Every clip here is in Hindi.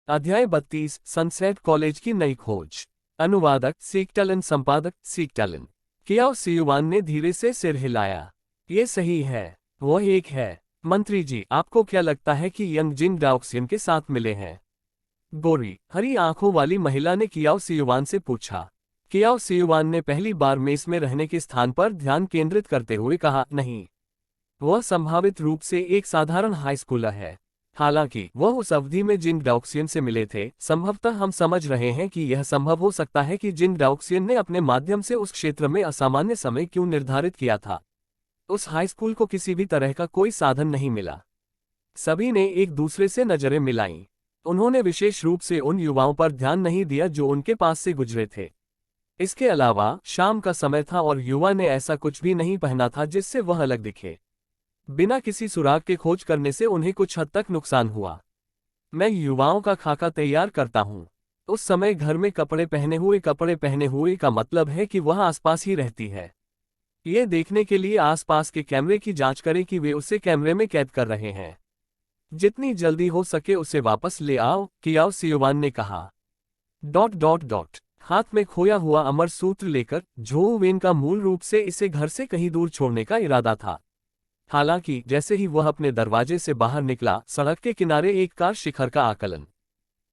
अध्याय 32 सनसेट कॉलेज की नई खोज। अनुवादक सीकटलन, संपादक सीकटलन। कियाओ सियुआन ने धीरे से सिर हिलाया। ये सही है, वह एक है। मंत्री जी, आपको क्या लगता है कि यंग जिन डाओक्सियन के साथ मिले हैं? गोरी हरी आंखों वाली महिला ने कियाओ सियुआन से पूछा। कियाओ सियुआन ने पहली बार मेस में रहने के स्थान पर ध्यान केंद्रित करते हुए कहा, नहीं। वह संभावित रूप से एक साधारण हाई स्कूलर है। हालांकि वह उस अवधि में जिन डाउक्सियन से मिले थे, संभवतः हम समझ रहे हैं कि यह संभव हो सकता है कि जिन डाउक्सियन ने अपने माध्यम से उस क्षेत्र में असामान्य समय क्यों निर्धारित किया था। उस हाई स्कूल को किसी भी तरह का कोई साधन नहीं मिला। सभी ने एक दूसरे से नजरें मिलाईं। उन्होंने विशेष रूप से उन युवाओं पर ध्यान नहीं दिया जो उनके पास से गुजरे थे। इसके अलावा शाम का समय था और युवा ने ऐसा कुछ भी नहीं पहना था जिससे वह अलग दिखे। बिना किसी सुराग के खोज करने से उन्हें कुछ हद तक नुकसान हुआ। मैं युवाओं का खाका तैयार करता हूं। उस समय घर में कपड़े पहने हुए का मतलब है कि वह आसपास ही रहती है। ये देखने के लिए आसपास के कैमरे की जांच करें कि वे उसे कैमरे में कैद कर रहे हैं। जितनी जल्दी हो सके उसे वापस ले आओ, कियाओ सियुआन ने कहा। ... हाथ में खोया हुआ अमर सूत्र लेकर झोउ वेन का मूल रूप से इसे घर से कहीं दूर छोड़ने का इरादा था। हालांकि जैसे ही वह अपने दरवाजे से बाहर निकला, सड़क के किनारे एक कार शिखर का आकलन।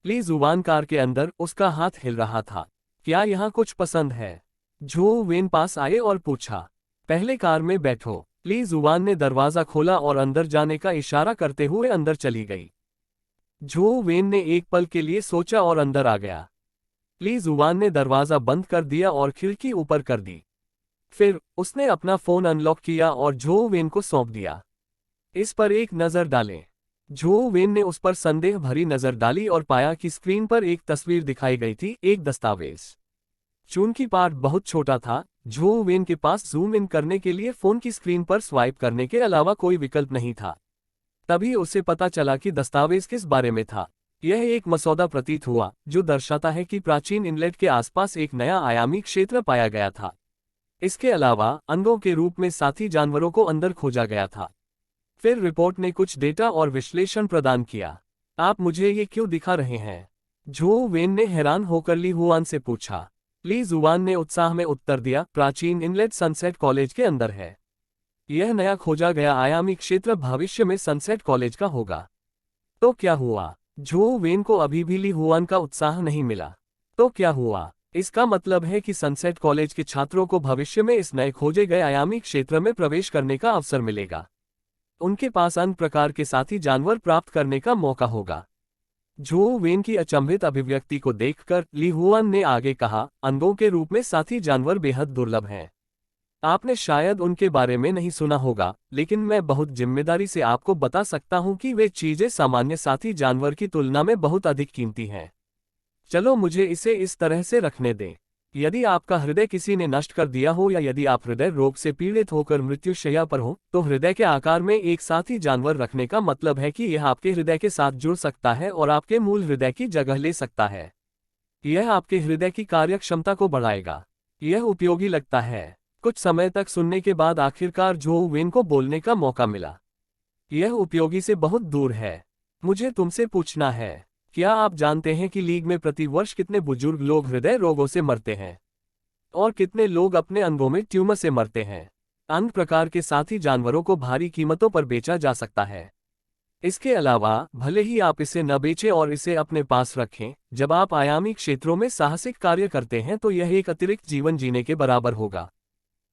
ली जुवान कार के अंदर, उसका हाथ हिल रहा था। क्या यहाँ कुछ पसंद है? झोउ वेन पास आए और पूछा। पहले कार में बैठो। ली जुवान ने दरवाजा खोला और अंदर जाने का इशारा करते हुए अंदर चली गई। झोउ वेन ने एक पल के लिए सोचा और अंदर आ गया। ली जुवान ने दरवाजा बंद कर दिया और खिड़की ऊपर कर दी। फिर उसने अपना फोन अनलॉक किया और झोउ वेन को सौंप दिया। इस पर एक नजर डालें। झोउ वेन ने उस पर संदेह भरी नजर डाली और पाया कि स्क्रीन पर एक तस्वीर दिखाई गई थी, एक दस्तावेज। चूंकि पार्ट बहुत छोटा था, झोउ वेन के पास जूम इन करने के लिए फोन की स्क्रीन पर स्वाइप करने के अलावा कोई विकल्प नहीं था। तभी उसे पता चला कि दस्तावेज किस बारे में था। यह एक मसौदा प्रतीत हुआ जो दर्शाता है कि प्राचीन इनलेट के आसपास एक नया आयामी क्षेत्र पाया गया था। इसके अलावा अंगों के रूप में साथी जानवरों को अंदर खोजा गया था। फिर रिपोर्ट ने कुछ डेटा और विश्लेषण प्रदान किया। आप मुझे ये क्यों दिखा रहे हैं? झोउ वेन ने हैरान होकर ली हुआन से पूछा। ली जुवान ने उत्साह में उत्तर दिया, प्राचीन इनलेट सनसेट कॉलेज के अंदर है। यह नया खोजा गया आयामी क्षेत्र भविष्य में सनसेट कॉलेज का होगा। तो क्या हुआ? झोउ वेन को अभी भी ली हुआन का उत्साह नहीं मिला। तो क्या हुआ? इसका मतलब है कि सनसेट कॉलेज के छात्रों को भविष्य में इस नए खोजे गए आयामी क्षेत्र में प्रवेश करने का अवसर मिलेगा। उनके पास अन्य प्रकार के साथी जानवर प्राप्त करने का मौका होगा। झोउ वेन की अचंभित अभिव्यक्ति को देखकर ली हुआन ने आगे कहा, अंगों के रूप में साथी जानवर बेहद दुर्लभ हैं। आपने शायद उनके बारे में नहीं सुना होगा, लेकिन मैं बहुत जिम्मेदारी से आपको बता सकता हूं कि वे चीजें सामान्य साथी जानवर की तुलना में बहुत अधिक कीमती हैं। चलो मुझे इसे इस तरह से रखने दें। यदि आपका हृदय किसी ने नष्ट कर दिया हो या यदि आप हृदय रोग से पीड़ित होकर मृत्युशैया पर हो, तो हृदय के आकार में एक साथी जानवर रखने का मतलब है कि यह आपके हृदय के साथ जुड़ सकता है और आपके मूल हृदय की जगह ले सकता है। यह आपके हृदय की कार्यक्षमता को बढ़ाएगा। यह उपयोगी लगता है। कुछ समय तक सुनने के बाद आखिरकार झोउ वेन को बोलने का मौका मिला। यह उपयोगी से बहुत दूर है। मुझे तुमसे पूछना है, क्या आप जानते हैं कि लीग में प्रति वर्ष कितने बुजुर्ग लोग हृदय रोगों से मरते हैं? और कितने लोग अपने अंगों में ट्यूमर से मरते हैं? अन्य प्रकार के साथी जानवरों को भारी कीमतों पर बेचा जा सकता है। इसके अलावा भले ही आप इसे न बेचें और इसे अपने पास रखें, जब आप आयामी क्षेत्रों में साहसिक कार्य करते हैं तो यह एक अतिरिक्त जीवन जीने के बराबर होगा।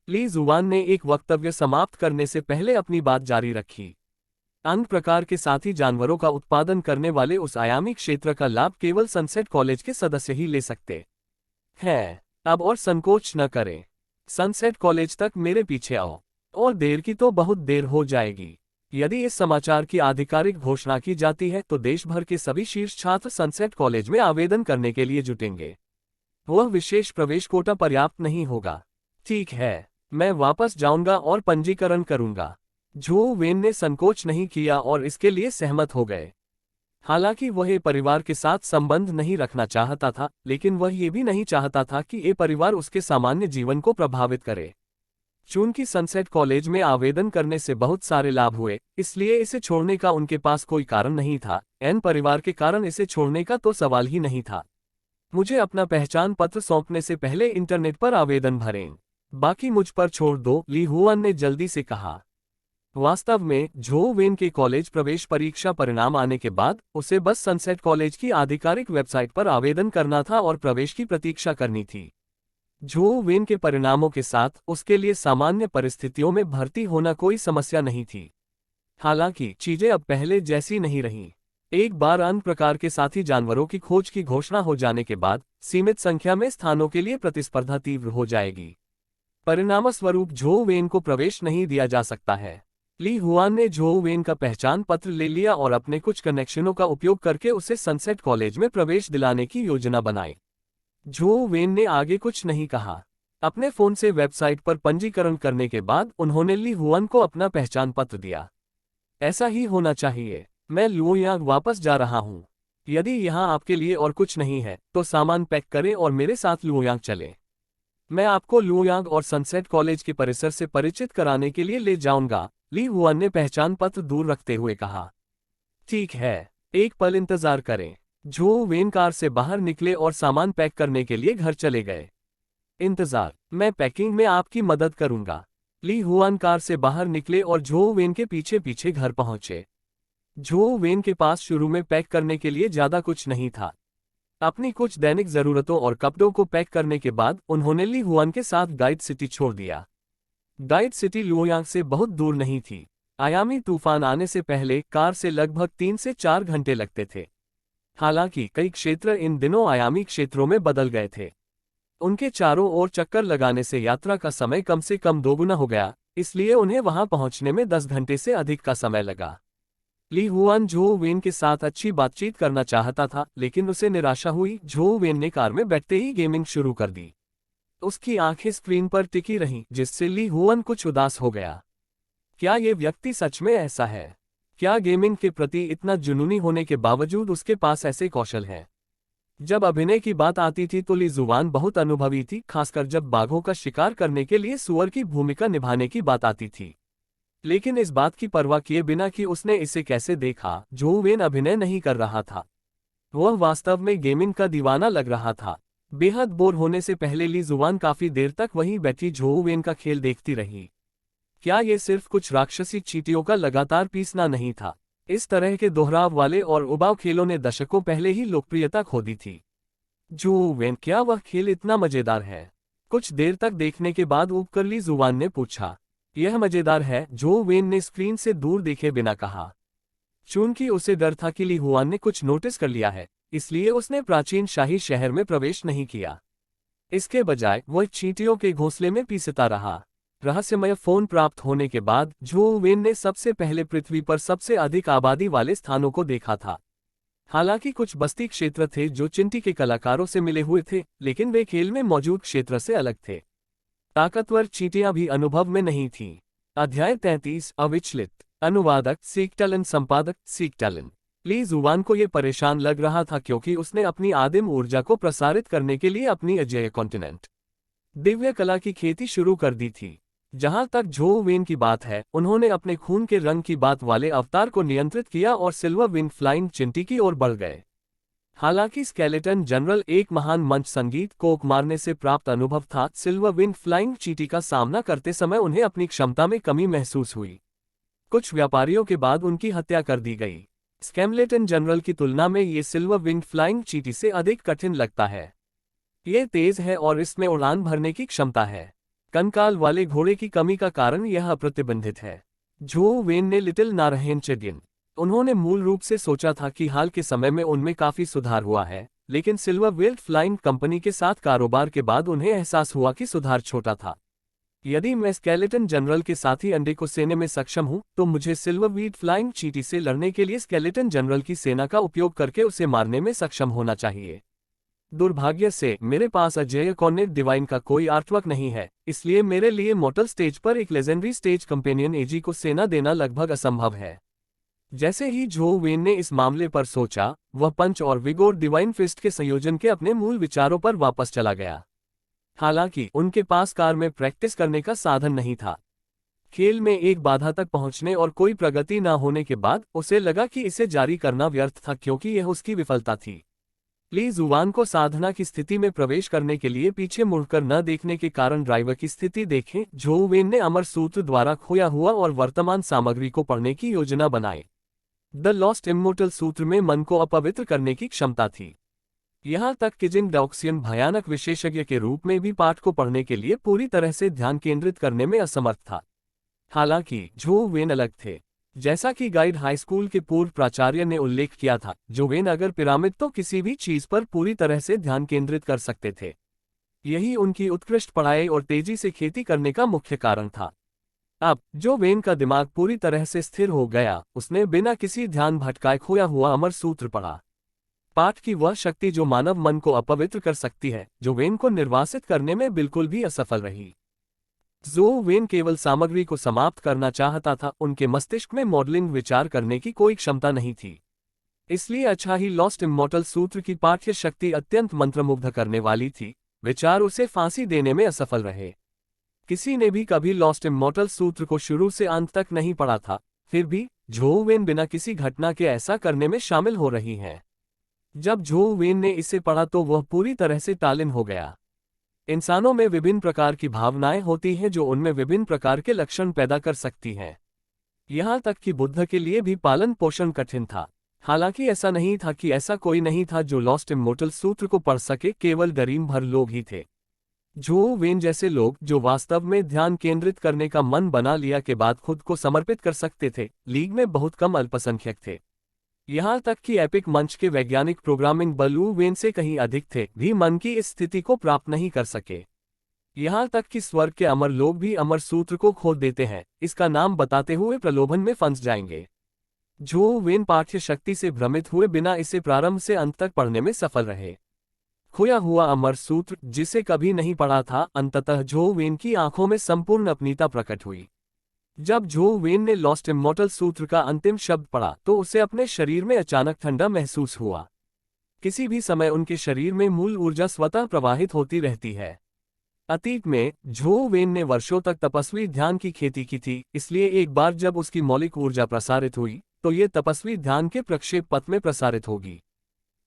ली जुवान ने एक वक्तव्य समाप्त करने से पहले अपनी बात जारी रखी। अन्य प्रकार के साथी जानवरों का उत्पादन करने वाले उस आयामी क्षेत्र का लाभ केवल सनसेट कॉलेज के सदस्य ही ले सकते हैं। अब और संकोच न करें। सनसेट कॉलेज तक मेरे पीछे आओ। और देर की तो बहुत देर हो जाएगी। यदि इस समाचार की आधिकारिक घोषणा की जाती है तो देश भर के सभी शीर्ष छात्र सनसेट कॉलेज में आवेदन करने के लिए जुटेंगे। वह विशेष प्रवेश कोटा पर्याप्त नहीं होगा। ठीक है, मैं वापस जाऊंगा और पंजीकरण करूंगा। झोउ वेन ने संकोच नहीं किया और इसके लिए सहमत हो गए। हालांकि वह ए परिवार के साथ संबंध नहीं रखना चाहता था, लेकिन वह ये भी नहीं चाहता था कि ए परिवार उसके सामान्य जीवन को प्रभावित करे। चूंकि सनसेट कॉलेज में आवेदन करने से बहुत सारे लाभ हुए, इसलिए इसे छोड़ने का उनके पास कोई कारण नहीं था। एन परिवार के कारण इसे छोड़ने का तो सवाल ही नहीं था। मुझे अपना पहचान पत्र सौंपने से पहले इंटरनेट पर आवेदन भरें, बाकी मुझ पर छोड़ दो, ली हुआन ने जल्दी से कहा। वास्तव में झो वेन के कॉलेज प्रवेश परीक्षा परिणाम आने के बाद उसे बस सनसेट कॉलेज की आधिकारिक वेबसाइट पर आवेदन करना था और प्रवेश की प्रतीक्षा करनी थी। झो वेन के परिणामों के साथ उसके लिए सामान्य परिस्थितियों में भर्ती होना कोई समस्या नहीं थी। हालांकि चीजें अब पहले जैसी नहीं रहीं। एक बार अन्य प्रकार के साथी जानवरों की खोज की घोषणा हो जाने के बाद सीमित संख्या में स्थानों के लिए प्रतिस्पर्धा तीव्र हो जाएगी। परिणामस्वरूप झो वेन को प्रवेश नहीं दिया जा सकता है। ली हुआन ने झो वेन का पहचान पत्र ले लिया और अपने कुछ कनेक्शनों का उपयोग करके उसे सनसेट कॉलेज में प्रवेश दिलाने की योजना बनाई। झो वेन ने आगे कुछ नहीं कहा। अपने फोन से वेबसाइट पर पंजीकरण करने के बाद उन्होंने ली हुआन को अपना पहचान पत्र दिया। ऐसा ही होना चाहिए। मैं लुओयांग वापस जा रहा हूँ। यदि यहाँ आपके लिए और कुछ नहीं है तो सामान पैक करें और मेरे साथ लुओयांग चलें। मैं आपको लुओयांग और सनसेट कॉलेज के परिसर से परिचित कराने के लिए ले जाऊंगा, ली हुआन ने पहचान पत्र दूर रखते हुए कहा। ठीक है, एक पल इंतजार करें। झो वेन कार से बाहर निकले और सामान पैक करने के लिए घर चले गए। इंतजार, मैं पैकिंग में आपकी मदद करूंगा। ली हुआन कार से बाहर निकले और झो वेन के पीछे पीछे घर पहुंचे। झो वेन के पास शुरू में पैक करने के लिए ज्यादा कुछ नहीं था। अपनी कुछ दैनिक जरूरतों और कपड़ों को पैक करने के बाद उन्होंने ली हुआन के साथ गाइड सिटी छोड़ दिया। गाइड सिटी लुओयांग से बहुत दूर नहीं थी। आयामी तूफान आने से पहले कार से लगभग 3 से 4 घंटे लगते थे। हालांकि कई क्षेत्र इन दिनों आयामी क्षेत्रों में बदल गए थे। उनके चारों ओर चक्कर लगाने से यात्रा का समय कम से कम दोगुना हो गया, इसलिए उन्हें वहां पहुंचने में 10 घंटे से अधिक का समय लगा। ली हुआन झो वेन के साथ अच्छी बातचीत करना चाहता था, लेकिन उसे निराशा हुई। झो वेन ने कार में बैठते ही गेमिंग शुरू कर दी। उसकी आंखें स्क्रीन पर टिकी रहीं, जिससे ली हुआन कुछ उदास हो गया। क्या ये व्यक्ति सच में ऐसा है? क्या गेमिंग के प्रति इतना जुनूनी होने के बावजूद उसके पास ऐसे कौशल हैं? जब अभिनय की बात आती थी तो ली जुवान बहुत अनुभवी थी, खासकर जब बाघों का शिकार करने के लिए सुअर की भूमिका निभाने की बात आती थी। लेकिन इस बात की परवाह किए बिना कि उसने इसे कैसे देखा, झो वेन अभिनय नहीं कर रहा था। वह वास्तव में गेमिंग का दीवाना लग रहा था। बेहद बोर होने से पहले ली जुवान काफी देर तक वहीं बैठी झो वेन का खेल देखती रही। क्या ये सिर्फ कुछ राक्षसी चींटियों का लगातार पीसना नहीं था? इस तरह के दोहराव वाले और उबाऊ खेलों ने दशकों पहले ही लोकप्रियता खो दी थी। झो वेन, क्या वह खेल इतना मजेदार है? कुछ देर तक देखने के बाद ऊबकर ली जुवान ने पूछा। यह मजेदार है, झो वेन ने स्क्रीन से दूर देखे बिना कहा। चूंकि उसे डर था कि ली हुआन ने कुछ नोटिस कर लिया है, इसलिए उसने प्राचीन शाही शहर में प्रवेश नहीं किया। इसके बजाय वह चींटियों के घोंसले में पीसता रहा। रहस्यमय फोन प्राप्त होने के बाद झो वेन ने सबसे पहले पृथ्वी पर सबसे अधिक आबादी वाले स्थानों को देखा था। हालांकि कुछ बस्ती क्षेत्र थे जो चिंटी के कलाकारों से मिले हुए थे, लेकिन वे खेल में मौजूद क्षेत्र से अलग थे। ताकतवर चींटियां भी अनुभव में नहीं थीं। अध्याय 33 अविचलित। अनुवादक सीकटलन, संपादक सीकटलन। ली जुवान को ये परेशान लग रहा था क्योंकि उसने अपनी आदिम ऊर्जा को प्रसारित करने के लिए अपनी अजेय कॉन्टिनेंट दिव्य कला की खेती शुरू कर दी थी। जहां तक झो वेन की बात है, उन्होंने अपने खून के रंग की बात वाले अवतार को नियंत्रित किया और सिल्वर विंग फ्लाइंग चिंटी की ओर बढ़ गए। हालांकि स्केलेटन जनरल एक महान मंच संगीत कोक मारने से प्राप्त अनुभव था, सिल्वर विंग फ्लाइंग चींटी का सामना करते समय उन्हें अपनी क्षमता में कमी महसूस हुई। कुछ व्यापारियों के बाद उनकी हत्या कर दी गई। स्केलेटन जनरल की तुलना में ये सिल्वर विंग फ्लाइंग चींटी से अधिक कठिन लगता है। ये तेज है और इसमें उड़ान भरने की क्षमता है। कंकाल वाले घोड़े की कमी का कारण यह अप्रतिबंधित है। झो वेन ने लिटिल नारहेन चेडियन। उन्होंने मूल रूप से सोचा था कि हाल के समय में उनमें काफी सुधार हुआ है, लेकिन सिल्वर वेल्ट फ्लाइंग कंपनी के साथ कारोबार के बाद उन्हें एहसास हुआ कि सुधार छोटा था। यदि मैं स्केलेटन जनरल के साथी अंडे को सेने में सक्षम हूं, तो मुझे सिल्वर वीट फ्लाइंग चींटी से लड़ने के लिए स्केलेटन जनरल की सेना का उपयोग करके उसे मारने में सक्षम होना चाहिए। दुर्भाग्य से मेरे पास अजेय कॉर्नेट डिवाइन का कोई आर्टवर्क नहीं है, इसलिए मेरे लिए मोटल स्टेज पर एक लेजेंडरी स्टेज कंपेनियन एजी को सेना देना लगभग असंभव है। जैसे ही झो वेन ने इस मामले पर सोचा, वह पंच और विगोर डिवाइन फिस्ट के संयोजन के अपने मूल विचारों पर वापस चला गया। हालांकि उनके पास कार में प्रैक्टिस करने का साधन नहीं था। खेल में एक बाधा तक पहुंचने और कोई प्रगति न होने के बाद उसे लगा कि इसे जारी करना व्यर्थ था, क्योंकि यह उसकी विफलता थी। ली जुआन को साधना की स्थिति में प्रवेश करने के लिए पीछे मुड़कर न देखने के कारण ड्राइवर की स्थिति देखें। झो वेन ने अमर सूत्र द्वारा खोया हुआ और वर्तमान सामग्री को पढ़ने की योजना बनाई। द लॉस्ट इमोर्टल सूत्र में मन को अपवित्र करने की क्षमता थी। यहाँ तक कि जिन डॉक्सियन भयानक विशेषज्ञ के रूप में भी पाठ को पढ़ने के लिए पूरी तरह से ध्यान केंद्रित करने में असमर्थ था। हालांकि झो वेन अलग थे। जैसा कि गाइड हाई स्कूल के पूर्व प्राचार्य ने उल्लेख किया था, झो वेन अगर पिरामिड तो किसी भी चीज पर पूरी तरह से ध्यान केंद्रित कर सकते थे। यही उनकी उत्कृष्ट पढ़ाई और तेजी से खेती करने का मुख्य कारण था। अब झो वेन का दिमाग पूरी तरह से स्थिर हो गया। उसने बिना किसी ध्यान भटकाए खोया हुआ अमर सूत्र पढ़ा। पाठ की वह शक्ति जो मानव मन को अपवित्र कर सकती है, झो वेन को निर्वासित करने में बिल्कुल भी असफल रही। झो वेन केवल सामग्री को समाप्त करना चाहता था, उनके मस्तिष्क में मॉडलिंग विचार करने की कोई क्षमता नहीं थी। इसलिए अच्छा ही लॉस्ट इमॉर्टल सूत्र की पाठ्य शक्ति अत्यंत मंत्रमुग्ध करने वाली थी। विचार उसे फांसी देने में असफल रहे। किसी ने भी कभी लॉस्ट इमॉर्टल सूत्र को शुरू से अंत तक नहीं पढ़ा था, फिर भी झो वेन बिना किसी घटना के ऐसा करने में शामिल हो रही हैं। जब झो वेन ने इसे पढ़ा तो वह पूरी तरह से तालिन हो गया। इंसानों में विभिन्न प्रकार की भावनाएं होती हैं जो उनमें विभिन्न प्रकार के लक्षण पैदा कर सकती हैं। यहाँ तक कि बुद्ध के लिए भी पालन पोषण कठिन था। हालांकि ऐसा नहीं था कि ऐसा कोई नहीं था जो लॉस्ट इमॉर्टल सूत्र को पढ़ सके, केवल डरीम भर लोग ही थे। झो वेन जैसे लोग जो वास्तव में ध्यान केंद्रित करने का मन बना लिया के बाद खुद को समर्पित कर सकते थे, लीग में बहुत कम अल्पसंख्यक थे। यहाँ तक कि एपिक मंच के वैज्ञानिक प्रोग्रामिंग बलू वेन से कहीं अधिक थे भी मन की इस स्थिति को प्राप्त नहीं कर सके। यहाँ तक कि स्वर्ग के अमर लोग भी अमर सूत्र को खो देते हैं, इसका नाम बताते हुए प्रलोभन में फंस जाएंगे। झो वेन पाठ्य शक्ति से भ्रमित हुए बिना इसे प्रारंभ से अंत तक पढ़ने में सफल रहे। खोया हुआ अमर सूत्र, जिसे कभी नहीं पढ़ा था, अंततः झो वेन की आंखों में संपूर्ण अपनीता प्रकट हुई। जब झो वेन ने लॉस्ट इमॉर्टल सूत्र का अंतिम शब्द पढ़ा तो उसे अपने शरीर में अचानक ठंडा महसूस हुआ। किसी भी समय उनके शरीर में मूल ऊर्जा स्वतः प्रवाहित होती रहती है। अतीत में झो वेन ने वर्षों तक तपस्वी ध्यान की खेती की थी, इसलिए एक बार जब उसकी मौलिक ऊर्जा प्रसारित हुई तो ये तपस्वी ध्यान के प्रक्षेप पथ में प्रसारित होगी।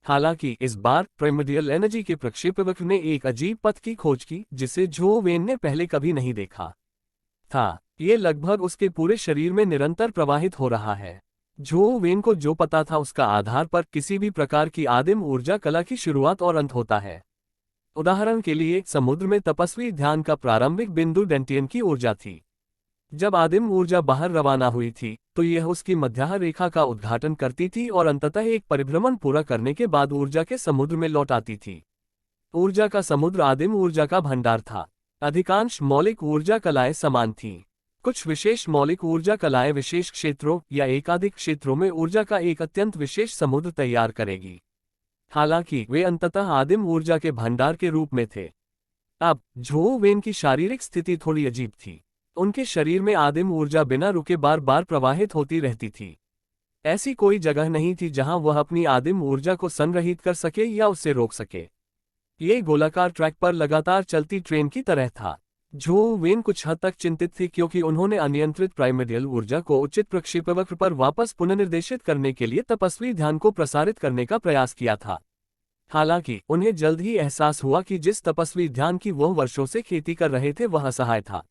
हालांकि इस बार प्राइमर्डियल एनर्जी के प्रक्षेपवक्र ने एक अजीब पथ की खोज की जिसे झो वेन ने पहले कभी नहीं देखा था। ये लगभग उसके पूरे शरीर में निरंतर प्रवाहित हो रहा है। झो वेन को जो पता था उसका आधार पर किसी भी प्रकार की आदिम ऊर्जा कला की शुरुआत और अंत होता है। उदाहरण के लिए समुद्र में तपस्वी ध्यान का प्रारंभिक बिंदु डेंटियन की ऊर्जा थी। जब आदिम ऊर्जा बाहर रवाना हुई थी तो यह उसकी मध्य रेखा का उद्घाटन करती थी और अंततः एक परिभ्रमण पूरा करने के बाद ऊर्जा के समुद्र में लौट आती थी। ऊर्जा का समुद्र आदिम ऊर्जा का भंडार था। अधिकांश मौलिक ऊर्जा कलाएं समान थीं। कुछ विशेष मौलिक ऊर्जा कलाएं विशेष क्षेत्रों या एकाधिक क्षेत्रों में ऊर्जा का एक अत्यंत विशेष समुद्र तैयार करेगी। हालांकि वे अंततः आदिम ऊर्जा के भंडार के रूप में थे। अब झो वेन की शारीरिक स्थिति थोड़ी अजीब थी। उनके शरीर में आदिम ऊर्जा बिना रुके बार बार प्रवाहित होती रहती थी। ऐसी कोई जगह नहीं थी जहां वह अपनी आदिम ऊर्जा को संग्रहित कर सके या उसे रोक सके। ये गोलाकार ट्रैक पर लगातार चलती ट्रेन की तरह था। झो वेन कुछ हद तक चिंतित थी क्योंकि उन्होंने अनियंत्रित प्राइमर्डियल ऊर्जा को उचित प्रक्षेपवक्र पर वापस पुनर्निर्देशित करने के लिए तपस्वी ध्यान को प्रसारित करने का प्रयास किया था। हालांकि उन्हें जल्द ही एहसास हुआ कि जिस तपस्वी ध्यान की वह वर्षों से खेती कर रहे थे वह असहाय था।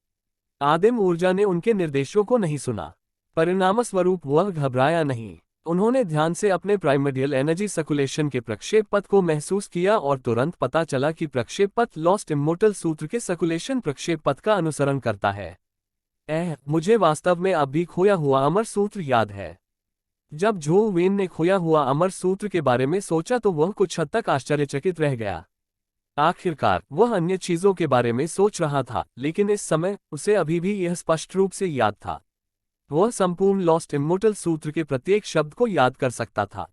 आदिम ऊर्जा ने उनके निर्देशों को नहीं सुना। परिणामस्वरूप वह घबराया नहीं। उन्होंने ध्यान से अपने प्राइमर्डियल एनर्जी सर्कुलेशन के प्रक्षेप पथ को महसूस किया और तुरंत पता चला कि प्रक्षेप पथ लॉस्ट इमॉर्टल सूत्र के सर्कुलेशन प्रक्षेप पथ का अनुसरण करता है। मुझे वास्तव में अब भी खोया हुआ अमर सूत्र याद है। जब झो वेन ने खोया हुआ अमर सूत्र के बारे में सोचा तो वह कुछ हद तक आश्चर्यचकित रह गया। आखिरकार वह अन्य चीजों के बारे में सोच रहा था, लेकिन इस समय उसे अभी भी यह स्पष्ट रूप से याद था। वह संपूर्ण लॉस्ट इमॉर्टल सूत्र के प्रत्येक शब्द को याद कर सकता था।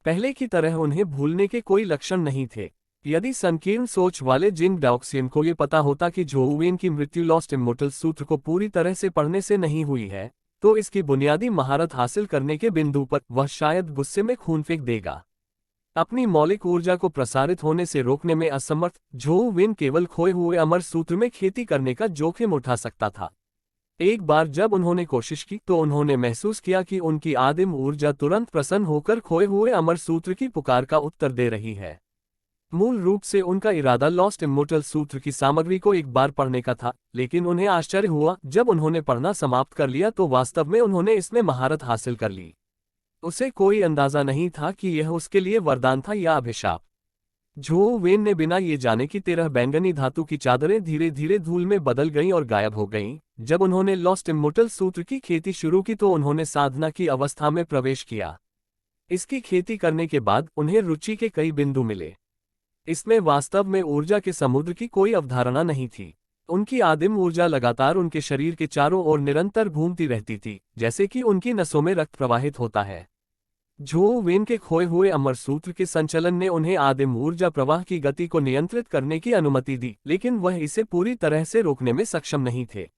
पहले की तरह उन्हें भूलने के कोई लक्षण नहीं थे। यदि संकीर्ण सोच वाले जिन डाओक्सियन को ये पता होता कि झो वेन की मृत्यु लॉस्ट इमॉर्टल सूत्र को पूरी तरह से पढ़ने से नहीं हुई है, तो इसकी बुनियादी महारत हासिल करने के बिंदु पर वह शायद गुस्से में खून फेंक देगा। अपनी मौलिक ऊर्जा को प्रसारित होने से रोकने में असमर्थ झो वेन केवल खोए हुए अमर सूत्र में खेती करने का जोखिम उठा सकता था। एक बार जब उन्होंने कोशिश की तो उन्होंने महसूस किया कि उनकी आदिम ऊर्जा तुरंत प्रसन्न होकर खोए हुए अमर सूत्र की पुकार का उत्तर दे रही है। मूल रूप से उनका इरादा लॉस्ट इमोर्टल सूत्र की सामग्री को एक बार पढ़ने का था, लेकिन उन्हें आश्चर्य हुआ जब उन्होंने पढ़ना समाप्त कर लिया तो वास्तव में उन्होंने इसमें महारत हासिल कर ली। उसे कोई अंदाजा नहीं था कि यह उसके लिए वरदान था या अभिशाप। झो वेन ने बिना ये जाने कि 13 बैंगनी धातु की चादरें धीरे धीरे धूल में बदल गईं और गायब हो गईं। जब उन्होंने लॉस्ट इमोर्टल सूत्र की खेती शुरू की तो उन्होंने साधना की अवस्था में प्रवेश किया। इसकी खेती करने के बाद उन्हें रुचि के कई बिंदु मिले। इसमें वास्तव में ऊर्जा के समुद्र की कोई अवधारणा नहीं थी। उनकी आदिम ऊर्जा लगातार उनके शरीर के चारों ओर निरंतर घूमती रहती थी, जैसे कि उनकी नसों में रक्त प्रवाहित होता है। झो वेन के खोए हुए अमर सूत्र के संचलन ने उन्हें आदिम ऊर्जा प्रवाह की गति को नियंत्रित करने की अनुमति दी, लेकिन वह इसे पूरी तरह से रोकने में सक्षम नहीं थे।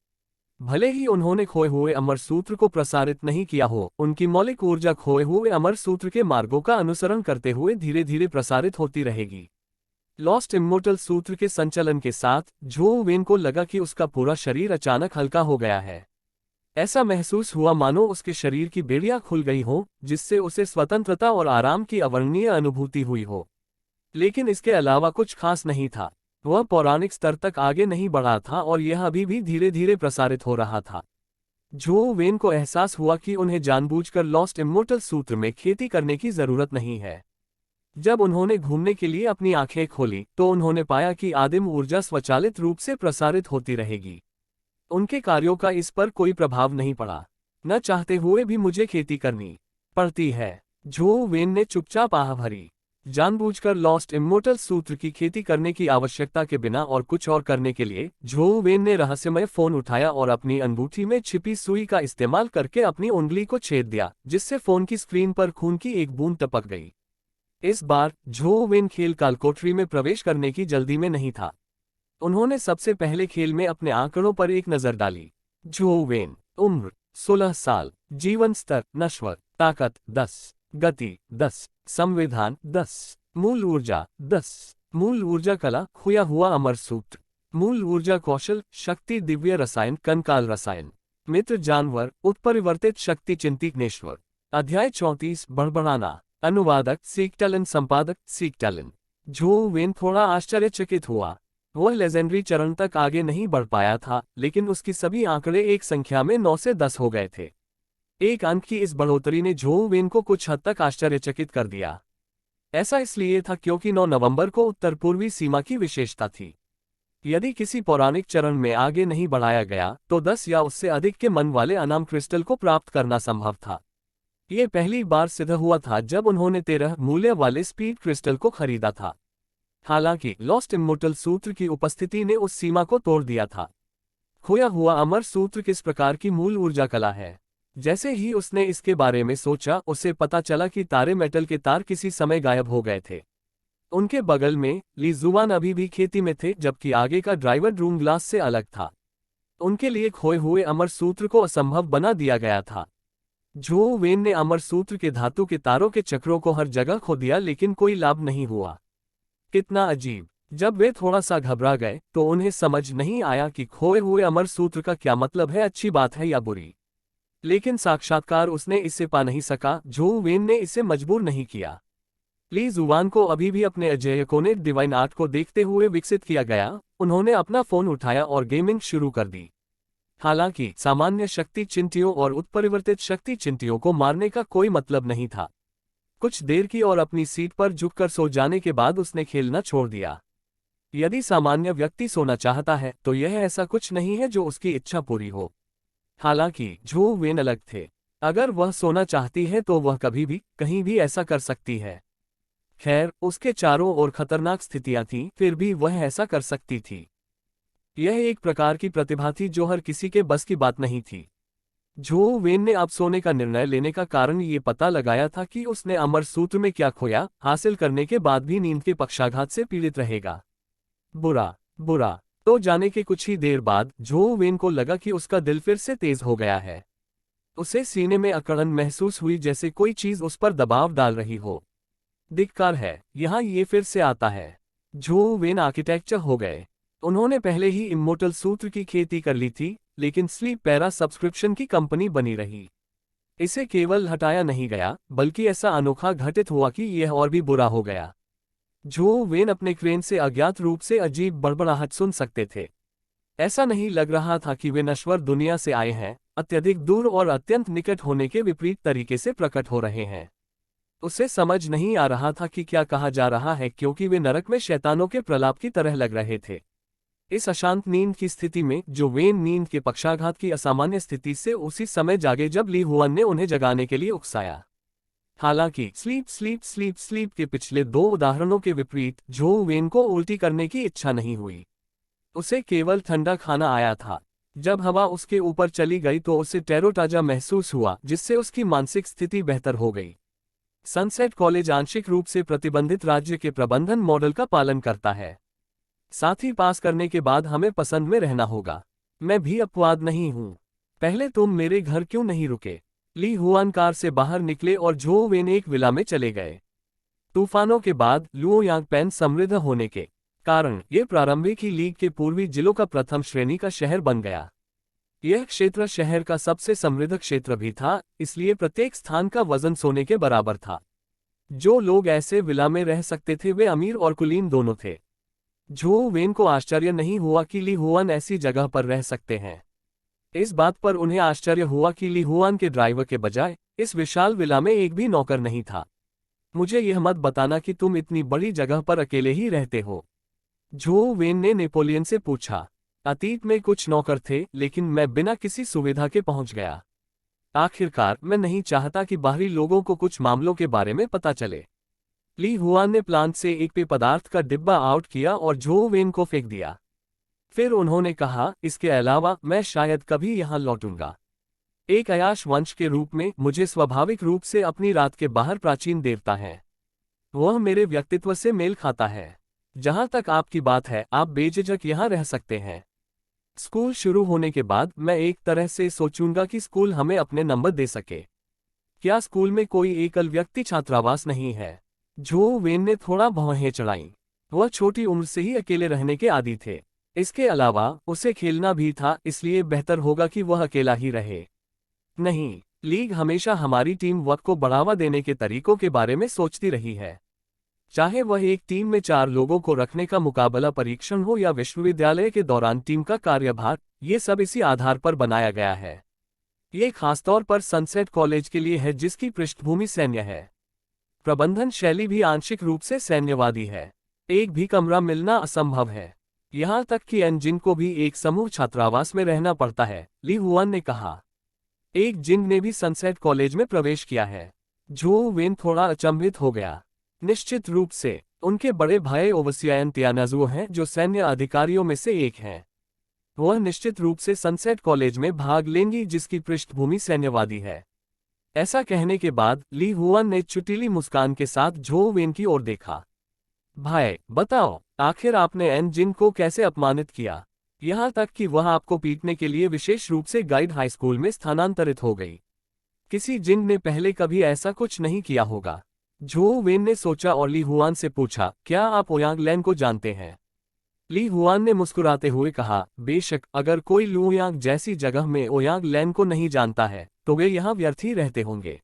भले ही उन्होंने खोए हुए अमर सूत्र को प्रसारित नहीं किया हो, उनकी मौलिक ऊर्जा खोए हुए अमर सूत्र के मार्गों का अनुसरण करते हुए धीरे धीरे प्रसारित होती रहेगी। लॉस्ट इमोर्टल सूत्र के संचलन के साथ झो वेन को लगा कि उसका पूरा शरीर अचानक हल्का हो गया है। ऐसा महसूस हुआ मानो उसके शरीर की बेड़ियां खुल गई हो, जिससे उसे स्वतंत्रता और आराम की अवर्णनीय अनुभूति हुई हो। लेकिन इसके अलावा कुछ खास नहीं था। वह पौराणिक स्तर तक आगे नहीं बढ़ा था और यह अभी भी धीरे धीरे प्रसारित हो रहा था। झो वेन को एहसास हुआ कि उन्हें जानबूझकर लॉस्ट इमोर्टल सूत्र में खेती करने की जरूरत नहीं है। जब उन्होंने घूमने के लिए अपनी आंखें खोली तो उन्होंने पाया कि आदिम ऊर्जा स्वचालित रूप से प्रसारित होती रहेगी। उनके कार्यों का इस पर कोई प्रभाव नहीं पड़ा। न चाहते हुए भी मुझे खेती करनी पड़ती है। झो वेन ने चुपचाप आह भरी। जानबूझकर लॉस्ट इमोर्टल सूत्र की खेती करने की आवश्यकता के बिना और कुछ और करने के लिए झो वेन ने रहस्यमय फोन उठाया और अपनी अंगूठी में छिपी सुई का इस्तेमाल करके अपनी उंगली को छेद दिया, जिससे फोन की स्क्रीन पर खून की एक बूंद टपक गई। इस बार झो वेन खेल कालकोठरी में प्रवेश करने की जल्दी में नहीं था। उन्होंने सबसे पहले खेल में अपने आंकड़ों पर एक नजर डाली। झो वेन, उम्र 16 साल, जीवन स्तर नश्वर, ताकत 10, गति 10, संविधान 10, मूल ऊर्जा 10, मूल ऊर्जा कला खोया हुआ अमर सूत्र, मूल ऊर्जा कौशल शक्ति दिव्य रसायन कंकाल रसायन, मित्र जानवर उत्परिवर्तित शक्ति चिंतिकनेश्वर। अध्याय 34 बड़बड़ाना। अनुवादक सीक टैलेंट, संपादक सीक टैलेंट। झो वेन थोड़ा आश्चर्यचकित हुआ। वह लेजेंडरी चरण तक आगे नहीं बढ़ पाया था, लेकिन उसकी सभी आंकड़े एक संख्या में 9 से 10 हो गए थे। एक अंक की इस बढ़ोतरी ने झो वेन को कुछ हद तक आश्चर्यचकित कर दिया। ऐसा इसलिए था क्योंकि 9 नवंबर को उत्तर पूर्वी सीमा की विशेषता थी। यदि किसी पौराणिक चरण में आगे नहीं बढ़ाया गया तो 10 या उससे अधिक के मन वाले अनाम क्रिस्टल को प्राप्त करना संभव था। ये पहली बार सिद्ध हुआ था जब उन्होंने 13 मूल्य वाले स्पीड क्रिस्टल को खरीदा था। हालांकि लॉस्ट इमोर्टल सूत्र की उपस्थिति ने उस सीमा को तोड़ दिया था। खोया हुआ अमर सूत्र किस प्रकार की मूल ऊर्जा कला है? जैसे ही उसने इसके बारे में सोचा, उसे पता चला कि तारे मेटल के तार किसी समय गायब हो गए थे। उनके बगल में ली जुबान अभी भी खेती में थे, जबकि आगे का ड्राइवर रूम ग्लास से अलग था। उनके लिए खोए हुए अमर सूत्र को असंभव बना दिया गया था। झो वेन ने अमर सूत्र के धातु के तारों के चक्रों को हर जगह खो दिया, लेकिन कोई लाभ नहीं हुआ। कितना अजीब। जब वे थोड़ा सा घबरा गए तो उन्हें समझ नहीं आया कि खोए हुए अमर सूत्र का क्या मतलब है, अच्छी बात है या बुरी। लेकिन साक्षात्कार उसने इसे पा नहीं सका। झो वेन ने इसे मजबूर नहीं किया। ली जुबान को अभी भी अपने अजैयकोनिक डिवाइन आर्ट को देखते हुए विकसित किया गया। उन्होंने अपना फोन उठाया और गेमिंग शुरू कर दी। हालांकि सामान्य शक्ति चिंटियों और उत्परिवर्तित शक्ति चिंटियों को मारने का कोई मतलब नहीं था। कुछ देर की और अपनी सीट पर झुककर सो जाने के बाद उसने खेलना छोड़ दिया। यदि सामान्य व्यक्ति सोना चाहता है तो यह ऐसा कुछ नहीं है जो उसकी इच्छा पूरी हो। हालांकि झो वेन अलग थे। अगर वह सोना चाहती है तो वह कभी भी कहीं भी ऐसा कर सकती है। खैर, उसके चारों ओर खतरनाक स्थितियां थीं, फिर भी वह ऐसा कर सकती थी। यह एक प्रकार की प्रतिभा थी जो हर किसी के बस की बात नहीं थी। झो वेन ने अब सोने का निर्णय लेने का कारण ये पता लगाया था कि उसने अमर सूत्र में क्या खोया, हासिल करने के बाद भी नींद के पक्षाघात से पीड़ित रहेगा। बुरा तो जाने के कुछ ही देर बाद झो वेन को लगा कि उसका दिल फिर से तेज हो गया है। उसे सीने में अकड़न महसूस हुई, जैसे कोई चीज उस पर दबाव डाल रही हो। धिक्कार है, यहाँ ये फिर से आता है। जो वेन आर्किटेक्चर हो गए। उन्होंने पहले ही इम्मोर्टल सूत्र की खेती कर ली थी, लेकिन स्लीप पैरा सब्सक्रिप्शन की कंपनी बनी रही। इसे केवल हटाया नहीं गया, बल्कि ऐसा अनोखा घटित हुआ कि यह और भी बुरा हो गया। जो वेन अपने क्रेन से अज्ञात रूप से अजीब बड़बड़ाहट सुन सकते थे। ऐसा नहीं लग रहा था कि वे नश्वर दुनिया से आए हैं, अत्यधिक दूर और अत्यंत निकट होने के विपरीत तरीके से प्रकट हो रहे हैं। उसे समझ नहीं आ रहा था कि क्या कहा जा रहा है, क्योंकि वे नरक में शैतानों के प्रलाप की तरह लग रहे थे। इस अशांत नींद की स्थिति में जो वेन नींद के पक्षाघात की असामान्य स्थिति से उसी समय जागे जब ली हुआन ने उन्हें जगाने के लिए उकसाया। हालांकि स्लीप स्लीप स्लीप स्लीप के पिछले 2 उदाहरणों के विपरीत जो वेन को उल्टी करने की इच्छा नहीं हुई। उसे केवल ठंडा खाना आया था। जब हवा उसके ऊपर चली गई तो उसे तरोताजा महसूस हुआ, जिससे उसकी मानसिक स्थिति बेहतर हो गई। सनसेट कॉलेज आंशिक रूप से प्रतिबंधित राज्य के प्रबंधन मॉडल का पालन करता है। साथ ही पास करने के बाद हमें पसंद में रहना होगा। मैं भी अपवाद नहीं हूं। पहले तुम मेरे घर क्यों नहीं रुके? ली हुआन कार से बाहर निकले और जो वेन एक विला में चले गए। तूफानों के बाद लुओयांगपेन समृद्ध होने के कारण यह प्रारंभिक ही लीग के पूर्वी जिलों का प्रथम श्रेणी का शहर बन गया। यह क्षेत्र शहर का सबसे समृद्ध क्षेत्र भी था, इसलिए प्रत्येक स्थान का वजन सोने के बराबर था। जो लोग ऐसे विला में रह सकते थे वे अमीर और कुलीन दोनों थे। जो वेन को आश्चर्य नहीं हुआ कि ली हुआन ऐसी जगह पर रह सकते हैं। इस बात पर उन्हें आश्चर्य हुआ कि ली हुआन के ड्राइवर के बजाय इस विशाल विला में एक भी नौकर नहीं था। मुझे यह मत बताना कि तुम इतनी बड़ी जगह पर अकेले ही रहते हो, जो वेन ने नेपोलियन से पूछा। अतीत में कुछ नौकर थे, लेकिन मैं बिना किसी सुविधा के पहुंच गया। आखिरकार मैं नहीं चाहता कि बाहरी लोगों को कुछ मामलों के बारे में पता चले। ली हुआन ने प्लांट से एक पेय पदार्थ का डिब्बा आउट किया और जो वेन को फेंक दिया। फिर उन्होंने कहा, इसके अलावा मैं शायद कभी यहां लौटूंगा। एक अयाश वंश के रूप में मुझे स्वाभाविक रूप से अपनी रात के बाहर प्राचीन देवता है। वह मेरे व्यक्तित्व से मेल खाता है। जहां तक आपकी बात है, आप बेझिझक यहां रह सकते हैं। स्कूल शुरू होने के बाद मैं एक तरह से सोचूंगा कि स्कूल हमें अपने नंबर दे सके। क्या स्कूल में कोई एकल व्यक्ति छात्रावास नहीं है? जो वेन ने थोड़ा भौहें चढ़ाईं। वह छोटी उम्र से ही अकेले रहने के आदी थे। इसके अलावा उसे खेलना भी था, इसलिए बेहतर होगा कि वह अकेला ही रहे। नहीं, लीग हमेशा हमारी टीम वर्क को बढ़ावा देने के तरीकों के बारे में सोचती रही है। चाहे वह एक टीम में 4 लोगों को रखने का मुकाबला परीक्षण हो या विश्वविद्यालय के दौरान टीम का कार्यभार, ये सब इसी आधार पर बनाया गया है। ये खासतौर पर सनसेट कॉलेज के लिए है, जिसकी पृष्ठभूमि सैन्य है। प्रबंधन शैली भी आंशिक रूप से सैन्यवादी है। एक भी कमरा मिलना असंभव है। यहाँ तक कि एनजिन को भी एक समूह छात्रावास में रहना पड़ता है, ली हुआन ने कहा। एक जिन ने भी सनसेट कॉलेज में प्रवेश किया है। जो वेन थोड़ा अचंभित हो गया। निश्चित रूप से उनके बड़े भाई ओवसियान त्यानाजुओ हैं, जो सैन्य अधिकारियों में से एक हैं। वह निश्चित रूप से सनसेट कॉलेज में भाग लेंगी, जिसकी पृष्ठभूमि सैन्यवादी है। ऐसा कहने के बाद ली हुआन ने चुटीली मुस्कान के साथ जो वेन की ओर देखा। भाई, बताओ, आखिर आपने एन जिन को कैसे अपमानित किया? यहाँ तक कि वह आपको पीटने के लिए विशेष रूप से गाइड हाई स्कूल में स्थानांतरित हो गई। किसी जिन ने पहले कभी ऐसा कुछ नहीं किया होगा। जो वेन ने सोचा और ली हुआन से पूछा, क्या आप ओयांग लैन को जानते हैं? ली हुआन ने मुस्कुराते हुए कहा, बेशक, अगर कोई लुओयांग जैसी जगह में ओयांग लैन को नहीं जानता है तो वे यहाँ व्यर्थ ही रहते होंगे।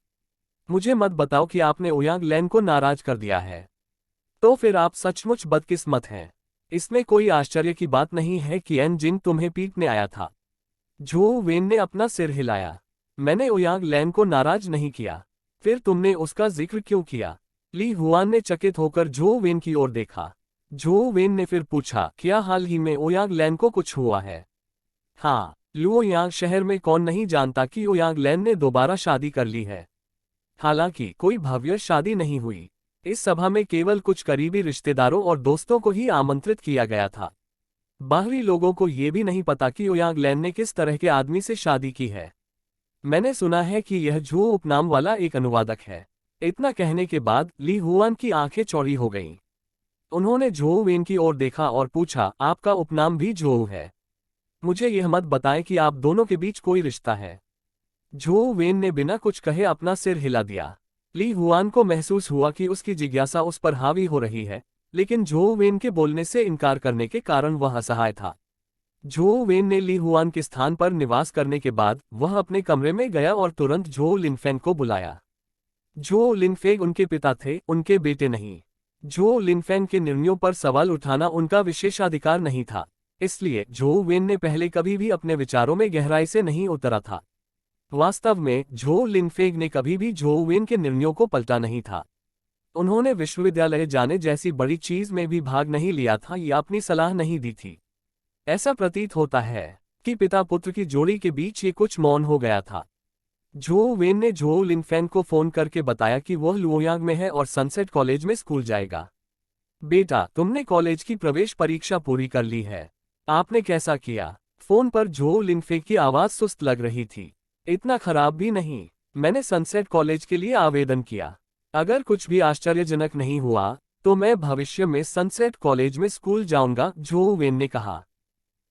मुझे मत बताओ कि आपने ओयांग लैन को नाराज कर दिया है। तो फिर आप सचमुच बदकिस्मत हैं। इसमें कोई आश्चर्य की बात नहीं है कि एन जिन तुम्हें पीटने आया था। जो वेन ने अपना सिर हिलाया। मैंने ओयांग लैन को नाराज नहीं किया। फिर तुमने उसका जिक्र क्यों किया? ली हुआन ने चकित होकर जो वेन की ओर देखा। जो वेन ने फिर पूछा, क्या हाल ही में ओयांग लैन को कुछ हुआ है? हाँ, लुओयांग शहर में कौन नहीं जानता कि ओयांग लैन ने दोबारा शादी कर ली है। हालांकि कोई भव्य शादी नहीं हुई। इस सभा में केवल कुछ करीबी रिश्तेदारों और दोस्तों को ही आमंत्रित किया गया था। बाहरी लोगों को ये भी नहीं पता कि ओयांग लैन ने किस तरह के आदमी से शादी की है। मैंने सुना है कि यह जो उपनाम वाला एक अनुवादक है। इतना कहने के बाद ली हुआन की आंखें चौड़ी हो गईं। उन्होंने जो वेन की ओर देखा और पूछा, आपका उपनाम भी जो है? मुझे यह मत बताएं कि आप दोनों के बीच कोई रिश्ता है। जो वेन ने बिना कुछ कहे अपना सिर हिला दिया। ली हुआन को महसूस हुआ कि उसकी जिज्ञासा उस पर हावी हो रही है, लेकिन जो वेन के बोलने से इनकार करने के कारण वह असहाय था। जो वेन ने ली हुआन के स्थान पर निवास करने के बाद वह अपने कमरे में गया और तुरंत जो लिनफेंग को बुलाया। जो लिनफेंग उनके पिता थे, उनके बेटे नहीं। जो लिनफेंग के निर्णयों पर सवाल उठाना उनका विशेषाधिकार नहीं था, इसलिए जो वेन ने पहले कभी भी अपने विचारों में गहराई से नहीं उतरा था। वास्तव में जो लिनफेंग ने कभी भी जो वेन के निर्णयों को पलटा नहीं था। उन्होंने विश्वविद्यालय जाने जैसी बड़ी चीज में भी भाग नहीं लिया था या अपनी सलाह नहीं दी थी। ऐसा प्रतीत होता है कि पिता पुत्र की जोड़ी के बीच ये कुछ मौन हो गया था। जो वेन ने जो लिनफेंग को फोन करके बताया कि वह लुओयांग में है और सनसेट कॉलेज में स्कूल जाएगा। बेटा, तुमने कॉलेज की प्रवेश परीक्षा पूरी कर ली है। आपने कैसा किया? फोन पर जो लिनफेंग की आवाज सुस्त लग रही थी। इतना खराब भी नहीं। मैंने सनसेट कॉलेज के लिए आवेदन किया। अगर कुछ भी आश्चर्यजनक नहीं हुआ तो मैं भविष्य में सनसेट कॉलेज में स्कूल जाऊंगा, जो वेन ने कहा।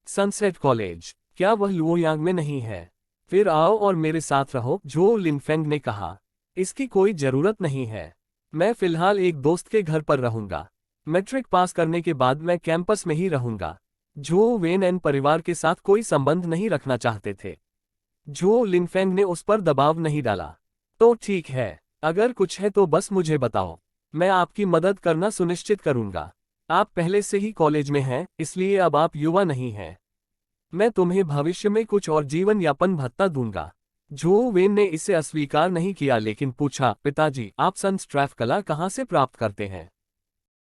Sunset college? क्या वह लुओयांग में नहीं है? फिर आओ और मेरे साथ रहो, जो लिनफेंग ने कहा। इसकी कोई जरूरत नहीं है। मैं फिलहाल एक दोस्त के घर पर रहूंगा। मैट्रिक पास करने के बाद मैं कैंपस में ही रहूंगा। जो वेन एन परिवार के साथ कोई संबंध नहीं रखना चाहते थे। जो लिनफेंग ने उस पर दबाव नहीं डाला। तो ठीक है, अगर कुछ है तो बस मुझे बताओ। मैं आपकी मदद करना सुनिश्चित करूंगा। आप पहले से ही कॉलेज में हैं, इसलिए अब आप युवा नहीं हैं। मैं तुम्हें भविष्य में कुछ और जीवन यापन भत्ता दूंगा। जो वेन ने इसे अस्वीकार नहीं किया लेकिन पूछा, पिताजी, आप सनस्ट्रैफ कला कहाँ से प्राप्त करते हैं?